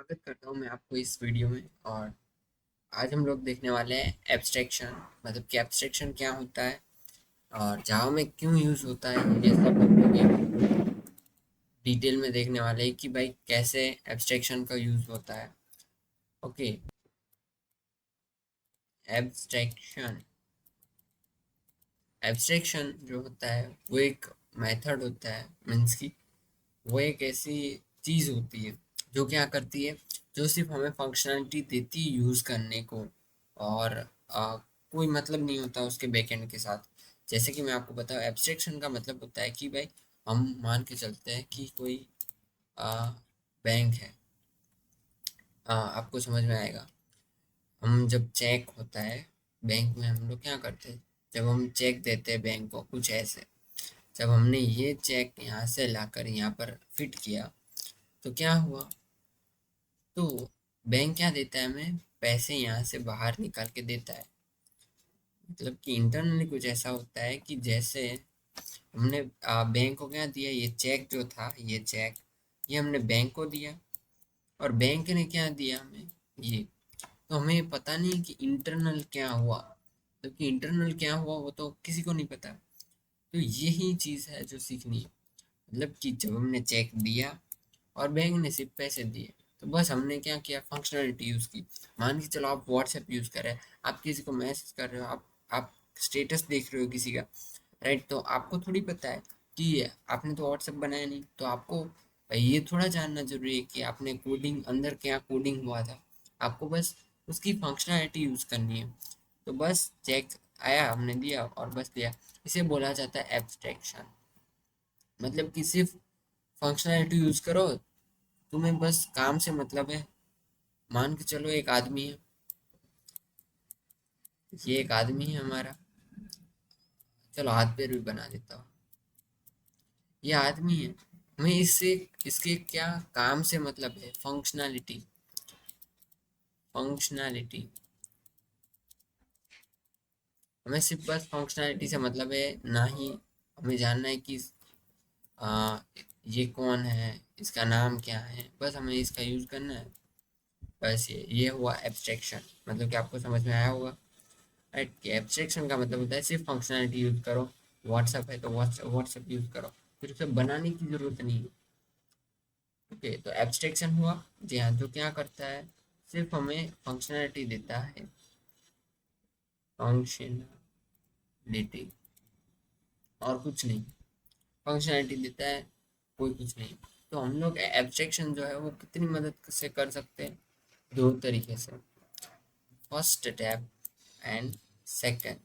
स्वागत करता हूँ मैं आपको इस वीडियो में। और आज हम लोग देखने वाले हैं एब्स्ट्रैक्शन, मतलब कि एब्स्ट्रैक्शन क्या होता है और जावा में क्यों यूज़ होता है। ये सब हम लोग एक डिटेल में देखने वाले हैं कि भाई कैसे एब्स्ट्रैक्शन का यूज़ होता है। ओके, एब्स्ट्रैक्शन एब्स्ट्रैक्शन जो होता है वो एक मेथड होता है, मीन्स की वो एक ऐसी चीज़ होती है जो क्या करती है, जो सिर्फ हमें फंक्शनलिटी देती है यूज़ करने को। और कोई मतलब नहीं होता उसके बैकएंड के साथ। जैसे कि मैं आपको बताऊँ, एब्स्ट्रैक्शन का मतलब होता है कि भाई हम मान के चलते हैं कि कोई बैंक है। आपको समझ में आएगा। हम जब चेक होता है बैंक में, हम लोग क्या करते हैं, जब हम चेक देते हैं बैंक को कुछ ऐसे, जब हमने ये चेक यहाँ से लाकर यहाँ पर फिट किया तो क्या हुआ, तो बैंक क्या देता है हमें, पैसे यहाँ से बाहर निकाल के देता है। मतलब कि इंटरनली कुछ ऐसा होता है कि जैसे हमने बैंक को क्या दिया, ये चेक जो था, ये चेक ये हमने बैंक को दिया और बैंक ने क्या दिया हमें, ये। तो हमें पता नहीं कि इंटरनल क्या हुआ, क्योंकि इंटरनल क्या हुआ वो तो किसी को नहीं पता। तो यही चीज़ है जो सीखनी है। मतलब कि जब हमने चेक दिया और बैंक ने सिर्फ पैसे दिए, तो बस हमने क्या किया, फंक्शनलिटी यूज़ की। मान के चलो आप व्हाट्सएप यूज़ कर रहे हैं, आप किसी को मैसेज कर रहे हो, आप स्टेटस देख रहे हो किसी का, राइट। तो आपको थोड़ी पता है कि आपने तो व्हाट्सएप बनाया नहीं, तो आपको ये थोड़ा जानना जरूरी है कि आपने कोडिंग अंदर क्या कोडिंग हुआ था। आपको बस उसकी फंक्शनलिटी यूज़ करनी है। तो बस चेक आया, हमने दिया और बस दिया। इसे बोला जाता है एब्स्ट्रैक्शन। मतलब कि सिर्फ फंक्शनलिटी यूज़ करो, तुम्हें बस काम से मतलब है। मान के चलो एक आदमी है, ये एक आदमी है हमारा, चलो हाथ पैर भी बना देता हूँ। ये आदमी है, हमें इससे इसके क्या काम से मतलब है, फंक्शनैलिटी। फंक्शनैलिटी हमें सिर्फ बस फंक्शनैलिटी से मतलब है, ना ही हमें जानना है कि आ, ये कौन है, इसका नाम क्या है, बस हमें इसका यूज़ करना है। बस ये हुआ एब्स्ट्रैक्शन। मतलब कि आपको समझ में आया होगा, राइट। कि एब्स्ट्रैक्शन का मतलब होता है सिर्फ फंक्शनैलिटी यूज़ करो। व्हाट्सअप है तो व्हाट्सअप यूज़ करो, फिर उसे बनाने की ज़रूरत नहीं है। ओके, तो एब्स्ट्रैक्शन हुआ, जी हाँ, जो क्या करता है, सिर्फ हमें फंक्शनैलिटी देता है। फंक्शनैलिटी, और कुछ नहीं। फंक्शनैलिटी देता है, कोई कुछ नहीं। तो हम लोग एब्स्ट्रैक्शन जो है वो कितनी मदद से कर सकते हैं, दो तरीके से। First tab and second.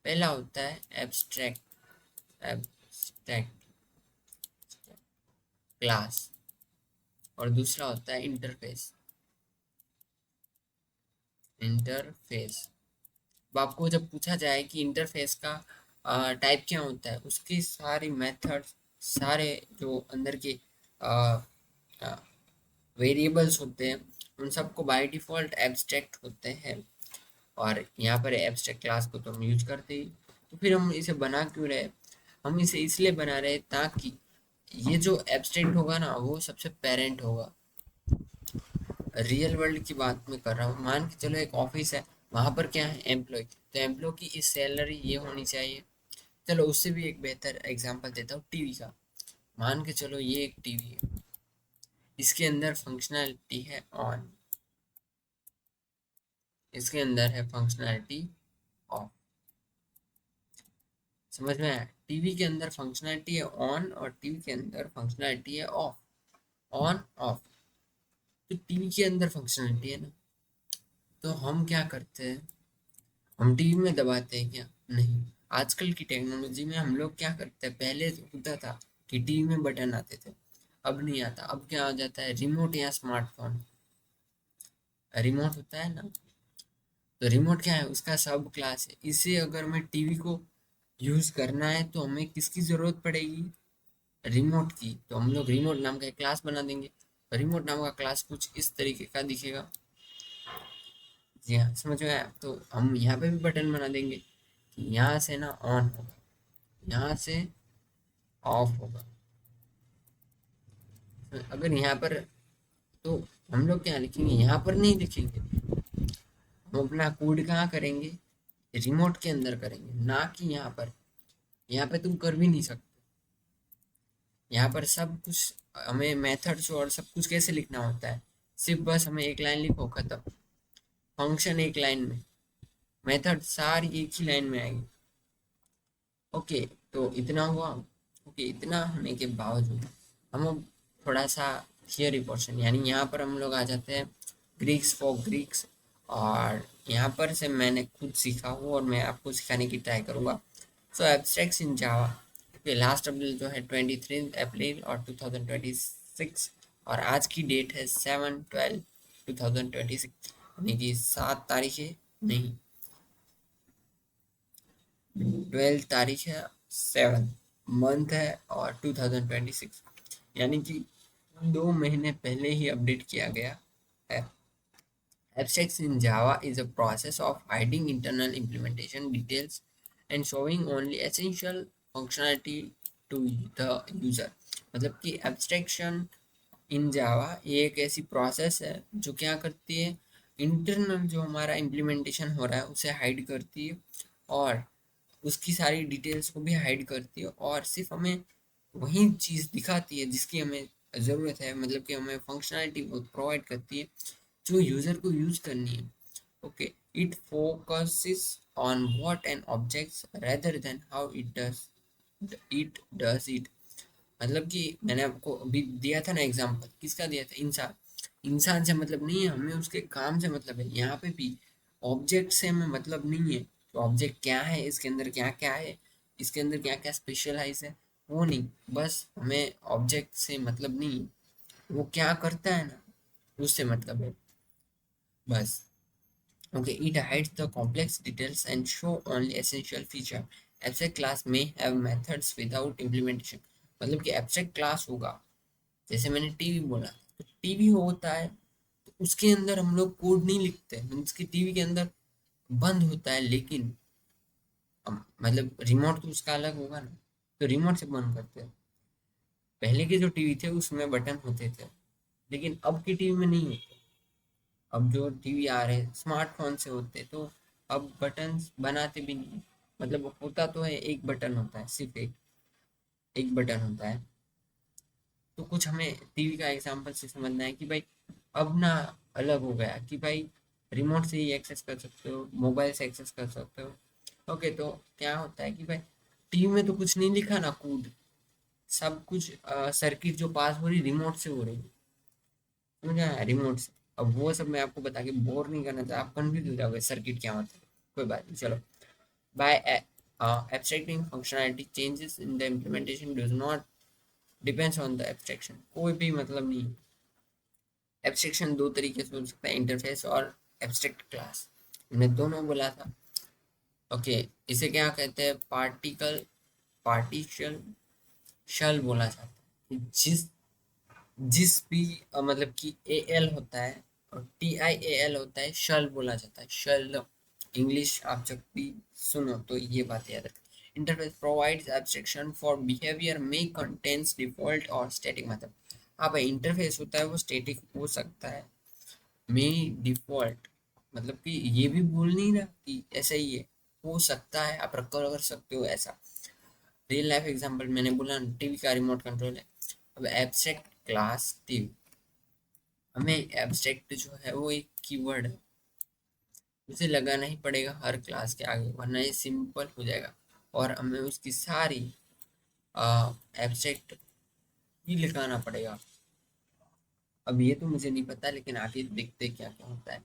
पहला होता है एब्स्ट्रैक्ट, एब्स्ट्रैक्ट क्लास, और दूसरा होता है इंटरफेस। इंटरफेस, अब आपको जब पूछा जाए कि इंटरफेस का टाइप क्या होता है, उसकी सारी मेथड, सारे जो अंदर के वेरिएबल्स होते हैं, उन सबको बाय डिफ़ॉल्ट एब्स्ट्रैक्ट होते हैं। और यहाँ पर एब्स्ट्रैक्ट क्लास को तो हम यूज करते ही। तो फिर हम इसे बना क्यों रहे, हम इसे इसलिए बना रहे ताकि ये जो एब्स्ट्रैक्ट होगा ना, वो सबसे पेरेंट होगा। रियल वर्ल्ड की बात मैं कर रहा हूँ। मान के चलो एक ऑफिस है, वहां पर क्या है, एम्प्लॉय, तो एम्प्लॉय की इस सैलरी ये होनी चाहिए। चलो उससे भी एक बेहतर एग्जांपल देता हूँ, टीवी का। मान के चलो ये एक टीवी है, इसके अंदर फंक्शनैलिटी है ऑन, इसके अंदर है फंक्शनैलिटी ऑफ। समझ में आया, टीवी के अंदर फंक्शनैलिटी है ऑन और टीवी के अंदर फंक्शनैलिटी है ऑफ। ऑन ऑफ, तो टीवी के अंदर फंक्शनैलिटी है ना, तो हम क्या करते हैं, हम टीवी में दबाते हैं क्या, नहीं। आजकल की टेक्नोलॉजी में हम लोग क्या करते हैं, पहले तो होता था कि टीवी में बटन आते थे, अब नहीं आता। अब क्या आ जाता है, रिमोट या स्मार्टफोन। रिमोट होता है ना, तो रिमोट क्या है, उसका सब क्लास है। इसे अगर मैं टीवी को यूज करना है तो हमें किसकी जरूरत पड़ेगी, रिमोट की। तो हम लोग रिमोट नाम का एक क्लास बना देंगे। रिमोट नाम का क्लास कुछ इस तरीके का दिखेगा। जी हाँ, समझ में आया। तो हम यहाँ पे भी बटन बना देंगे कि यहाँ से ना ऑन होगा, यहाँ से ऑफ होगा। तो अगर यहाँ पर तो हम लोग क्या लिखेंगे, यहाँ पर नहीं लिखेंगे, हम अपना कोड कहाँ करेंगे, रिमोट के अंदर करेंगे, ना कि यहाँ पर। यहाँ पे तुम कर भी नहीं सकते। यहाँ पर सब कुछ हमें मेथड्स और सब कुछ कैसे लिखना होता है, सिर्फ बस हमें एक लाइन लिखो, खत्म। फंक्शन एक लाइन में, मेथड सारी एक ही लाइन में आएगी। ओके, तो इतना हुआ। ओके, इतना होने के बावजूद हम अब थोड़ा सा थियरी पोर्शन, यानी यहाँ पर हम लोग आ जाते हैं ग्रीक्स फॉर ग्रीक्स। और यहाँ पर से मैंने खुद सीखा हूँ और मैं आपको सिखाने की ट्राई करूँगा। सो एब्स्ट्रैक्ट्स इन जावा। ओके, लास्ट अपडेट जो है 23 अप्रैल और 2026, और आज की डेट है 7/12/2026, यानी कि 7 तारीख है, नहीं 12 तारीख है, 7 मंथ है और 2026, यानी कि 2 महीने पहले ही अपडेट किया गया है। Abstracts in Java is a process of hiding internal implementation details and showing only essential functionality to the user। मतलब कि abstraction in Java ये एक ऐसी प्रोसेस है जो क्या करती है, इंटरनल जो हमारा इम्प्लीमेंटेशन हो रहा है उसे हाइड करती है, और उसकी सारी डिटेल्स को भी हाइड करती है, और सिर्फ हमें वही चीज़ दिखाती है जिसकी हमें ज़रूरत है, मतलब कि हमें फंक्शनैलिटी प्रोवाइड करती है जो यूज़र को यूज़ करनी है। Okay, it focuses on what an objects rather than how it does it. मतलब कि मैंने आपको अभी दिया था ना एग्जांपल, किसका दिया था, इंसान। इंसान से मतलब नहीं है, हमें उसके काम से मतलब है। यहाँ पे भी ऑब्जेक्ट से हमें मतलब नहीं है, तो ऑब्जेक्ट क्या है, इसके अंदर क्या क्या है, इसके अंदर क्या क्या स्पेशलाइज है, वो नहीं, बस हमें ऑब्जेक्ट से मतलब नहीं है, वो क्या करता है ना, उससे मतलब है बस। Okay, it hides the complex details and show only essential feature. Abstract class may have methods without implementation। मतलब कि abstract class होगा, जैसे मैंने टीवी बोला, तो टीवी होता है, तो उसके अंदर हम लोग कोड नहीं लिखते, मीन्स कि टीवी के अंदर बंद होता है, लेकिन मतलब रिमोट तो उसका अलग होगा ना, तो रिमोट से बंद करते हैं। पहले के जो टीवी थे उसमें बटन होते थे, लेकिन अब की टीवी में नहीं होते। अब जो टीवी आ रहे हैं स्मार्टफोन से होते, तो अब बटन बनाते भी नहीं, मतलब होता तो है, एक बटन होता है, सिर्फ एक एक बटन होता है। तो कुछ हमें टीवी का एग्जांपल से समझना है कि भाई अब ना अलग हो गया कि भाई रिमोट से ही एक्सेस कर सकते हो, मोबाइल से एक्सेस कर सकते हो। ओके, तो क्या होता है कि भाई टीवी में तो कुछ नहीं लिखा ना कोड, सब कुछ सर्किट जो पास हो रही रिमोट से हो रही, समझ आया, रिमोट से। अब वो सब मैं आपको बता के बोर नहीं करना चाहता, आप कंफ्यूज हो जाओगे सर्किट क्या होता है। कोई बात नहीं, चलो। By abstracting functionality, changes in the implementation does not depends on the abstraction। कोई भी मतलब नहीं। एब्स्ट्रैक्शन दो तरीके से हो सकता है, इंटरफेस और एब्स्ट्रैक्ट क्लास, मैंने दोनों बोला था। ओके, इसे क्या कहते हैं, पार्टिशन शल बोला जाता है कि जिस जिस भी मतलब कि ए एल होता है और TIAL होता है, शल बोला जाता है, शल। इंग्लिश आप जब भी सुनो तो ये बात याद रखें। Interface provides abstraction for behaviour में कंटेन्स डिफॉल्ट और स्टैटिक मेथड। हाँ भाई, इंटरफेस होता है वो स्टैटिक हो सकता है, में डिफॉल्ट मतलब कि ये भी बोल नहीं रहा कि ऐसा ही है, हो सकता है, आप रखकर कर सकते हो ऐसा। रियल लाइफ एग्जांपल मैंने बोला, टीवी का रिमोट कंट्रोल है। अब एब्स्ट्रैक्ट क्लास टीवी, हमें एब्स्ट्रैक्ट जो है वो एक कीवर्ड है, उसे लगाना ही पड़ेगा हर क्लास के आगे, वरना ये सिंपल हो जाएगा और हमें उसकी सारी एब्स्ट्रैक्ट ही लगाना पड़ेगा। अब ये तो मुझे नहीं पता, लेकिन आगे देखते क्या क्या होता है।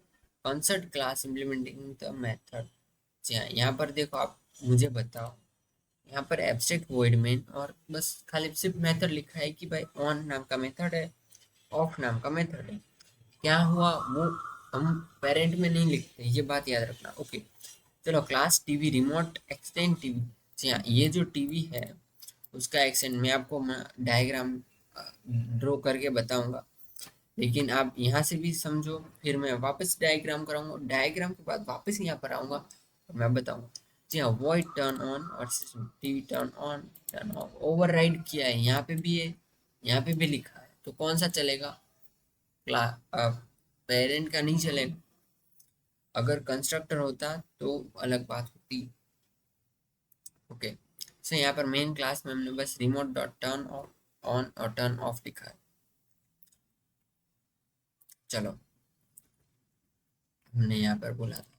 Concert class implementing the method. जी हाँ, यहाँ पर देखो, आप मुझे बताओ, यहाँ पर एब्स्ट्रैक्ट वॉइड मेन और बस खाली सिर्फ मेथड लिखा है कि भाई ऑन नाम का मेथड है, ऑफ नाम का मेथड है। क्या हुआ, वो हम पेरेंट में नहीं लिखते, ये बात याद रखना। ओके, चलो, class TV remote extend TV. जी हाँ, ये जो टीवी है उसका एक्सटेंड मैं आपको डायग्राम ड्रॉ करके बताऊंगा, लेकिन आप यहाँ से भी समझो, फिर मैं वापस डायग्राम कराऊंगा, डायग्राम के बाद वापस यहाँ पर आऊँगा और मैं बताऊंगा। जी हाँ, वॉइड टर्न ऑन और TV turn on turn off override किया है, यहाँ पे भी है, यहाँ पे भी लिखा है, तो कौन सा चलेगा, पेरेंट का नहीं चलेगा। अगर कंस्ट्रक्टर होता तो अलग बात होती। ओके, सो यहाँ पर मेन क्लास में हमने बस रिमोट डॉट टर्न ऑन और टर्न ऑफ लिखा है। चलो, हमने यहाँ पर बोला था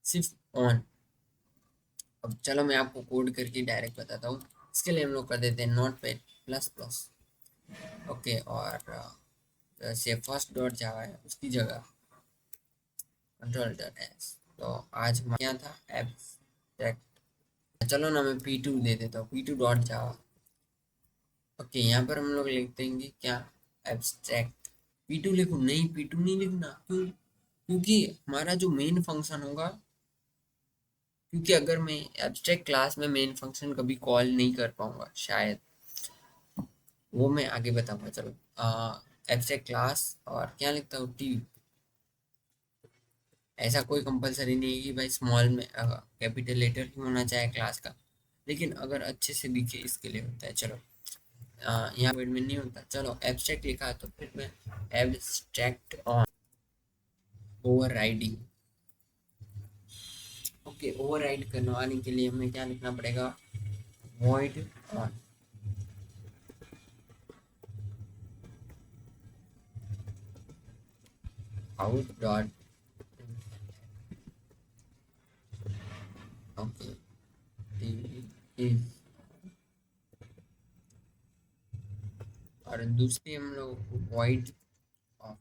सिर्फ ऑन। अब चलो मैं आपको कोड करके डायरेक्ट बताता हूँ। इसके लिए हम लोग कर देते हैं note pad plus plus. Okay, और जैसे फर्स्ट डॉट जावा है उसकी जगह कंट्रोल डॉट एस। तो आज हमारा क्या था, एब्स्ट्रैक्ट। चलो ना मैं पी टू दे देता हूँ, P to dot Java. Okay, यहाँ पर हम लोग लिखते हैं कि क्या, एब्स्ट्रैक्ट। पी टू लिखो, नहीं पी टू नहीं लिखना, क्यों? क्योंकि हमारा जो मेन फंक्शन होगा, क्योंकि अगर मैं एब्स्ट्रैक्ट क्लास में मेन फंक्शन कभी कॉल नहीं कर पाऊंगा शायद, वो मैं आगे बताऊंगा। चलो, एब्स्ट्रैक्ट क्लास और क्या लिखता हूँ, टी। ऐसा कोई कंपलसरी नहीं है कि भाई स्मॉल में कैपिटल लेटर ही होना चाहे क्लास का, लेकिन अगर अच्छे से दिखे इसके लिए होता है। चलो, यहाँ वर्ड में नहीं होता। चलो, एब्स्ट्रैक्ट लिखा तो फिर मैं abstract on over riding. Okay, over ride करवाने के लिए हमें क्या लिखना पड़ेगा, void on. Out dot, okay, is. और दूसरी हम लोग वॉइड ऑफ,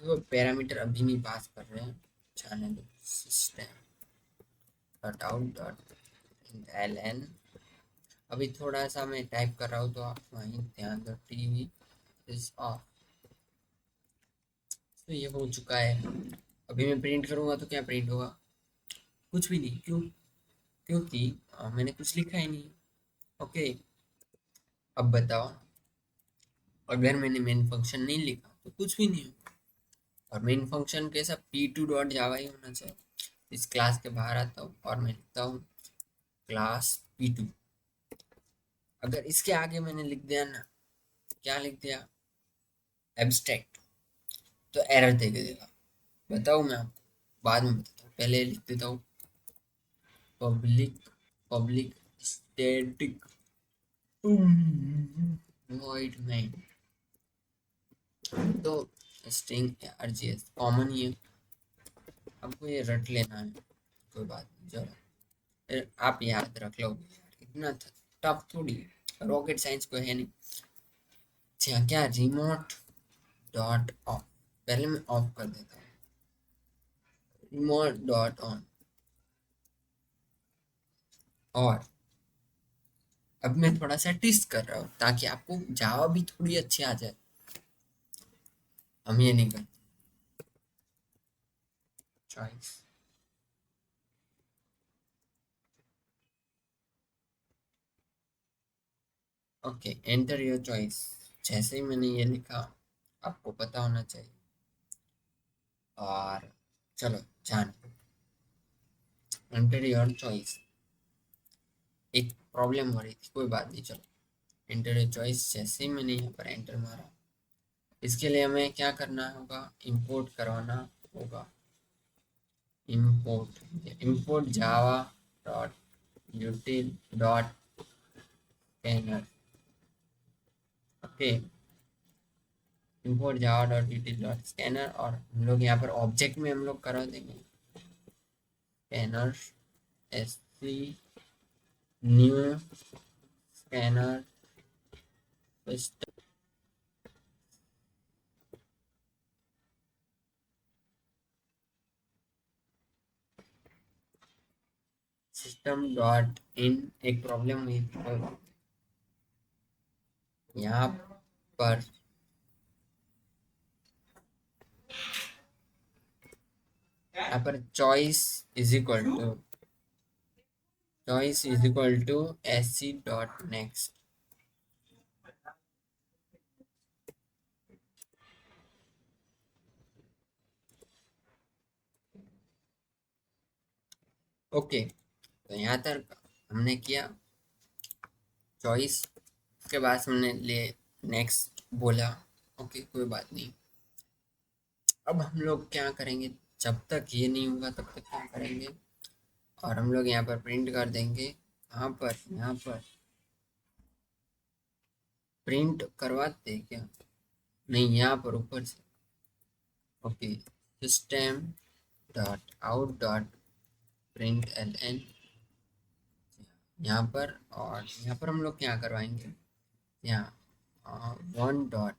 वो पैरामीटर अभी नहीं पास कर रहे हैं, जाने दो। System dot out dot L N. अभी थोड़ा सा मैं टाइप कर रहा हूँ तो आप वहीं ध्यान दो, टीवी इज ऑफ। तो ये हो चुका है। अभी मैं प्रिंट करूँगा तो क्या प्रिंट होगा, कुछ भी नहीं। क्यों? क्योंकि मैंने कुछ लिखा ही नहीं। ओके, अब बताओ, अगर मैंने मेन फंक्शन नहीं लिखा तो कुछ भी नहीं होगा। और मेन फंक्शन कैसा, पी टू डॉट जावा ही होना चाहिए। इस क्लास के बाहर आता हूँ और मैं लिखता हूँ क्लास पी टू। अगर इसके आगे मैंने लिख दिया ना, क्या लिख दिया, एब्स्ट्रैक्ट, तो एरर दे देगा। बताऊँ मैं आपको, बाद में बताता हूँ, पहले लिख देता हूँ public, public static void main. तो स्ट्रिंग आरजीएस कॉमन ही है, आपको ये रट लेना है, कोई बात नहीं। चलो, आप याद रख लो, इतना टफ थोड़ी, रॉकेट साइंस को है नहीं। अच्छा, क्या, रिमोट डॉट ऑफ, पहले मैं ऑफ कर देता हूँ, रिमोट डॉट ऑन। और अब मैं थोड़ा सा टेस्ट कर रहा हूँ ताकि आपको जावा भी थोड़ी अच्छी आ जाए। हम ये नहीं करते, choice. Okay, enter your choice. जैसे ही मैंने ये लिखा, आपको पता होना चाहिए। और चलो, जान, एंटर योर चॉइस। एक प्रॉब्लम हो रही थी, कोई बात नहीं। चलो, एंटर योर चॉइस, जैसे ही मैंने यहाँ पर एंटर मारा, इसके लिए हमें क्या करना होगा, इंपोर्ट करवाना होगा। Import Java dot यूटिल dot scanner. Okay, import Java dot यूटिल dot scanner, और हम लोग यहाँ पर ऑब्जेक्ट में हम लोग करा देंगे scanner, S C new scanner system dot in. एक प्रॉब्लम हुई थी, यहाँ पर choice is equal to S C dot next. Okay, तो यहाँ तक हमने किया चॉइस। उसके बाद हमने ले नेक्स्ट बोला, ओके कोई बात नहीं। अब हम लोग क्या करेंगे, जब तक ये नहीं होगा तब तक क्या करेंगे, और हम लोग यहाँ पर प्रिंट कर देंगे, यहाँ पर प्रिंट करवाते हैं क्या, नहीं यहाँ पर ऊपर से, okay system dot out dot print L N यहाँ पर, और यहाँ पर हम लोग क्या करवाएंगे, यहाँ वन डॉट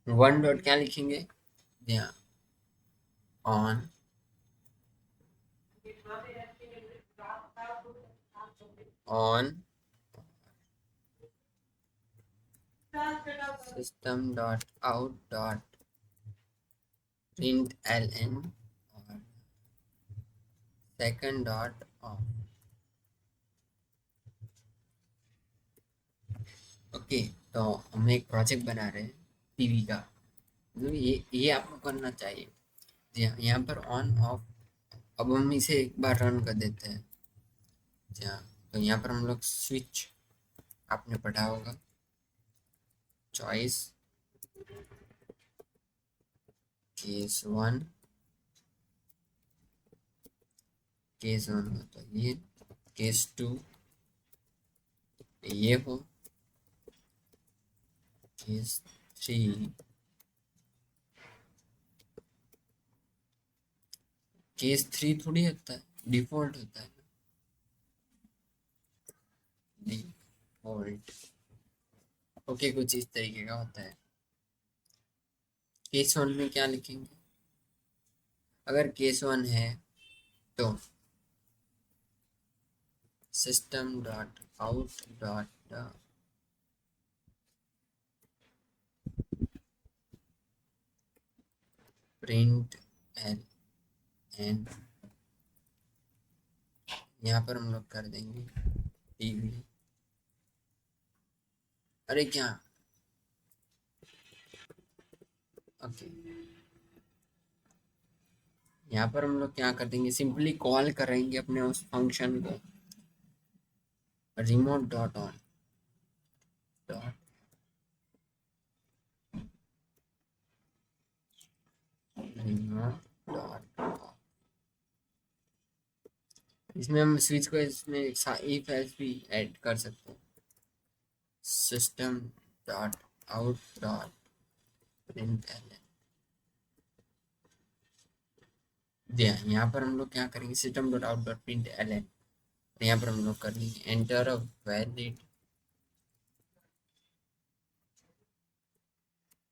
वन डॉट क्या लिखेंगे, यहाँ on on system dot out dot print L N और सेकंड डॉट ऑन। ओके, तो हम एक प्रोजेक्ट बना रहे हैं टीवी का, मतलब ये आपको करना चाहिए। जी हाँ, यहाँ पर ऑन ऑफ, अब हम इसे एक बार रन कर देते हैं। जी हाँ, तो यहाँ पर हम लोग स्विच, आपने पढ़ा होगा, चॉइस केस वन हो तो ये, केस टू ये हो, केस थ्री, केस थ्री थोड़ी होता है, डिफॉल्ट होता है, डिफॉल्ट, ओके कुछ इस तरीके का होता है। केस वन में क्या लिखेंगे, अगर केस वन है तो system dot out dot print L N, यहाँ पर हम लोग कर देंगे टीवी, अरे क्या, ओके यहाँ पर हम लोग क्या कर देंगे, सिंपली कॉल करेंगे अपने उस फंक्शन को, remote dot on dot remote dot on, इसमें हम स्विच को इसमें इफ एल्स भी ऐड कर सकते हैं, system dot out dot print L N. यहाँ पर हम लोग क्या करेंगे, system dot out dot print L N, यहाँ पर हम लोग कर लेंगे एंटर अ वैलिड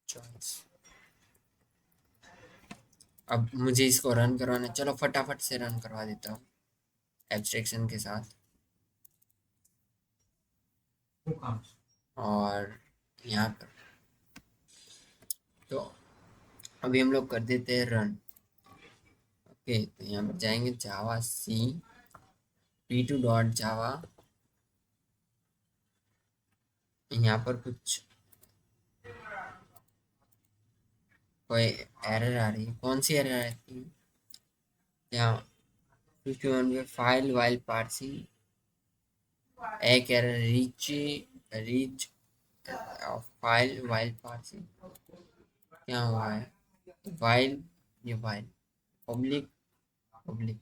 चॉइस। अब मुझे इसको रन करवाना है, चलो फटाफट से रन करवा देता हूँ एब्स्ट्रैक्शन के साथ, और यहाँ पर तो अभी हम लोग कर देते हैं रन। ओके, तो यहाँ पर जाएंगे जावा सी p2 डॉट जावा, यहाँ पर कुछ कोई एरर आ रही है, कौन सी एरर आती है, यहाँ 51 में फाइल वाइल पार्सिंग, एक error reach file while parsing, क्या हुआ है, वाइल, ये वाइल पब्लिक पब्लिक,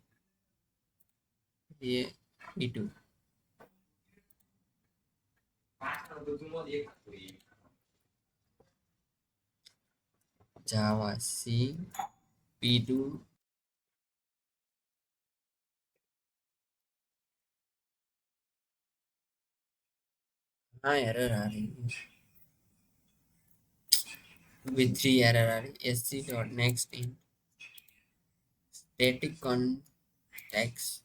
ये p2 जावा सी p2, हाँ एरर आ रही है, with 3 error are sc dot next in static context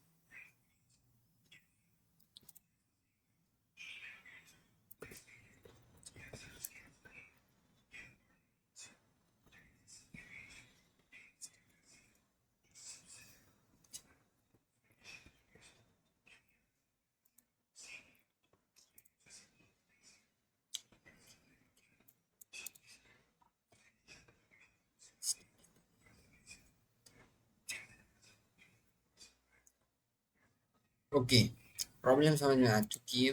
okay, problem समझ में आ चुकी है।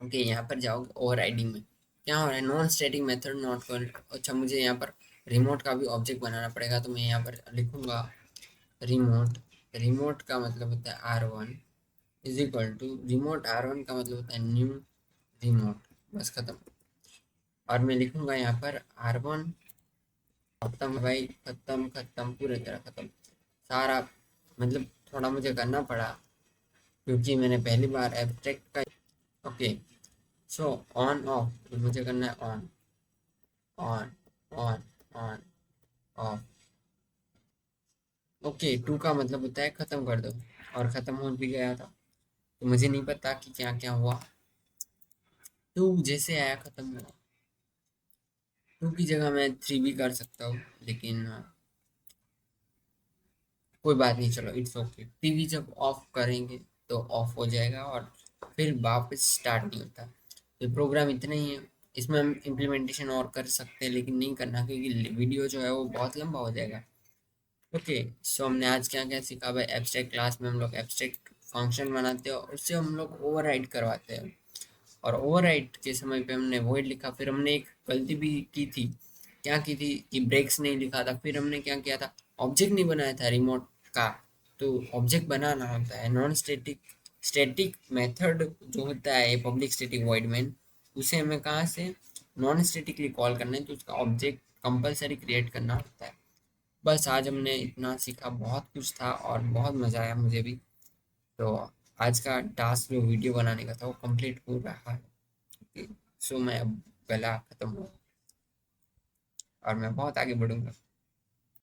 ओके, यहाँ पर जाओगे ओवर राइडिंग में, क्या हो रहा है, non static method not called. अच्छा, मुझे यहाँ पर रिमोट का भी ऑब्जेक्ट बनाना पड़ेगा, तो मैं यहाँ पर लिखूंगा रिमोट। रिमोट का मतलब होता है R1 is equal to remote, R1 का मतलब होता है न्यू रिमोट, बस खत्म। और मैं लिखूंगा यहाँ पर R1, खत्म भाई, खत्म खत्म पूरी तरह खत्म सारा। मतलब थोड़ा मुझे करना पड़ा क्योंकि मैंने पहली बार एब्स्ट्रैक्ट का। ओके, सो ऑन ऑफ मुझे करना है, on on on on off. Okay, two का मतलब होता है ख़त्म कर दो, और ख़त्म हो भी गया था, तो मुझे नहीं पता कि क्या क्या हुआ। टू जैसे आया ख़त्म हुआ। टू की जगह मैं थ्री भी कर सकता हूँ, लेकिन कोई बात नहीं, चलो इट्स ओके। टीवी जब ऑफ करेंगे तो ऑफ हो जाएगा और फिर वापस स्टार्ट नहीं होता। तो प्रोग्राम इतना ही है, इसमें हम इम्प्लीमेंटेशन और कर सकते हैं, लेकिन नहीं करना क्योंकि वीडियो जो है वो बहुत लंबा हो जाएगा। ओके, सो हमने आज क्या क्या सीखा भाई। एब्स्ट्रैक्ट क्लास में हम लोग एब्स्ट्रैक्ट फंक्शन बनाते हैं और उससे हम लोग ओवरराइड करवाते हैं। और ओवरराइड के समय पे हमने वॉइड लिखा, फिर हमने एक गलती भी की थी। क्या की थी कि ब्रेक्स नहीं लिखा था, फिर हमने क्या किया था, ऑब्जेक्ट नहीं बनाया था रिमोट का। तो ऑब्जेक्ट बनाना होता है नॉन स्टैटिक। स्टैटिक मेथड जो होता है पब्लिक स्टैटिक वॉइड मेन, उसे हमें कहाँ से नॉन स्टैटिकली कॉल करना है, तो उसका ऑब्जेक्ट कंपलसरी क्रिएट करना होता है। बस आज हमने इतना सीखा, बहुत कुछ था और बहुत मज़ा आया मुझे भी। तो आज का टास्क जो वीडियो बनाने का था वो कंप्लीट हो रहा है। सो मैं अब गला खत्म हुआ और मैं बहुत आगे बढ़ूंगा।